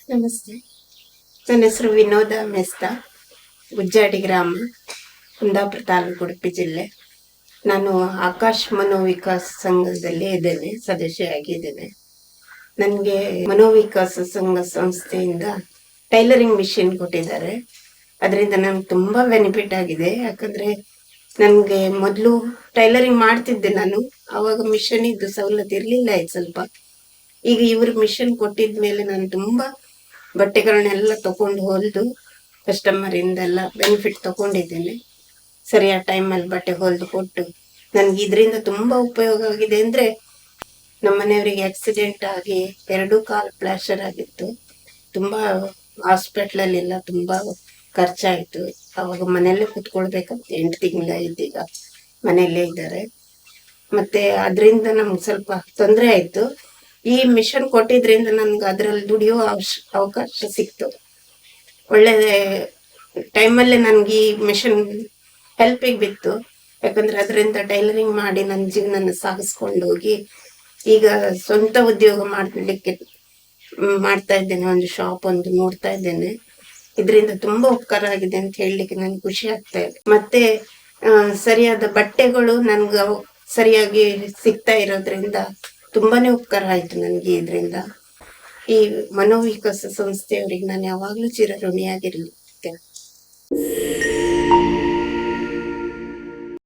ನಮಸ್ತೆ. ನನ್ನ ಹೆಸರು ವಿನೋದ ಮೆಸ್ತಾ, ಗುಜ್ಜಾಡಿ ಗ್ರಾಮ, ಕುಂದಾಪುರ ತಾಲೂಕು, ಉಡುಪಿ ಜಿಲ್ಲೆ. ನಾನು ಆಕಾಶ್ ಮನೋವಿಕಾಸ ಸಂಘದಲ್ಲಿ ಇದ್ದೇನೆ, ಸದಸ್ಯೆಯಾಗಿದ್ದೇನೆ. ನನಗೆ ಮನೋವಿಕಾಸ ಸಂಘ ಸಂಸ್ಥೆಯಿಂದ ಟೈಲರಿಂಗ್ ಮಿಷಿನ್ ಕೊಟ್ಟಿದ್ದಾರೆ. ಅದರಿಂದ ನನಗೆ ತುಂಬ ಬೆನಿಫಿಟ್ ಆಗಿದೆ. ಯಾಕಂದರೆ ನನಗೆ ಮೊದಲು ಟೈಲರಿಂಗ್ ಮಾಡ್ತಿದ್ದೆ ನಾನು, ಆವಾಗ ಮಿಷನ್ ಇದ್ದು ಸವಲತ್ತು ಇರಲಿಲ್ಲ. ಇದು ಸ್ವಲ್ಪ ಈಗ ಇವ್ರ ಮಿಷನ್ ಕೊಟ್ಟಿದ ಮೇಲೆ ನಾನು ತುಂಬ ಬಟ್ಟೆಗಳನ್ನೆಲ್ಲ ತಗೊಂಡು ಹೊಲಿದು ಕಸ್ಟಮರಿಂದೆಲ್ಲ ಬೆನಿಫಿಟ್ ತಗೊಂಡಿದ್ದೇನೆ. ಸರಿಯಾದ ಟೈಮಲ್ಲಿ ಬಟ್ಟೆ ಹೊಲಿದು ಕೊಟ್ಟು ನನಗೆ ಇದರಿಂದ ತುಂಬ ಉಪಯೋಗ ಆಗಿದೆ. ಅಂದರೆ ನಮ್ಮ ಮನೆಯವರಿಗೆ ಆಕ್ಸಿಡೆಂಟ್ ಆಗಿ 2 ಕಾಲು ಫ್ಲಾಶರ್ ಆಗಿತ್ತು. ತುಂಬ ಹಾಸ್ಪಿಟ್ಲಲ್ಲೆಲ್ಲ ತುಂಬ ಖರ್ಚಾಯಿತು. ಆವಾಗ ಮನೆಯಲ್ಲೇ ಕೂತ್ಕೊಳ್ಬೇಕಂತ 8 ತಿಂಗಳ ಇದ್ದೀಗ ಮನೆಯಲ್ಲೇ ಇದ್ದಾರೆ. ಮತ್ತು ಅದರಿಂದ ನಮ್ಗೆ ಸ್ವಲ್ಪ ತೊಂದರೆ ಆಯಿತು. ಈ ಮಿಷನ್ ಕೊಟ್ಟಿದ್ರಿಂದ ನನ್ಗೆ ಅದರಲ್ಲಿ ದುಡಿಯೋ ಅವಕಾಶ ಸಿಕ್ತು. ಒಳ್ಳೆ ಟೈಮಲ್ಲೇ ನನಗೆ ಈ ಮಿಷನ್ ಹೆಲ್ಪಿಗೆ ಬಿತ್ತು. ಯಾಕಂದರೆ ಅದರಿಂದ ಟೈಲರಿಂಗ್ ಮಾಡಿ ನನ್ನ ಜೀವನನ ಸಾಗಿಸ್ಕೊಂಡು ಹೋಗಿ ಈಗ ಸ್ವಂತ ಉದ್ಯೋಗ ಮಾಡಲಿಕ್ಕೆ ಮಾಡ್ತಾ ಇದ್ದೇನೆ. ಒಂದು ಶಾಪ್ ಒಂದು ನೋಡ್ತಾ ಇದ್ದೇನೆ. ಇದರಿಂದ ತುಂಬ ಉಪಕಾರ ಆಗಿದೆ ಅಂತ ಹೇಳಲಿಕ್ಕೆ ನನಗೆ ಖುಷಿ ಆಗ್ತಾ ಇದೆ. ಮತ್ತೆ ಸರಿಯಾದ ಬಟ್ಟೆಗಳು ನನ್ಗೆ ಸರಿಯಾಗಿ ಸಿಗ್ತಾ ಇರೋದ್ರಿಂದ ತುಂಬಾನೇ ಉಪಕಾರ ಆಯ್ತು ನನಗೆ. ಇದರಿಂದ ಈ ಮನೋವಿಕಾಸ ಸಂಸ್ಥೆಯವರಿಗೆ ನಾನು ಯಾವಾಗಲೂ ಚಿರಋಣಿಯಾಗಿರ್ತೇನೆ.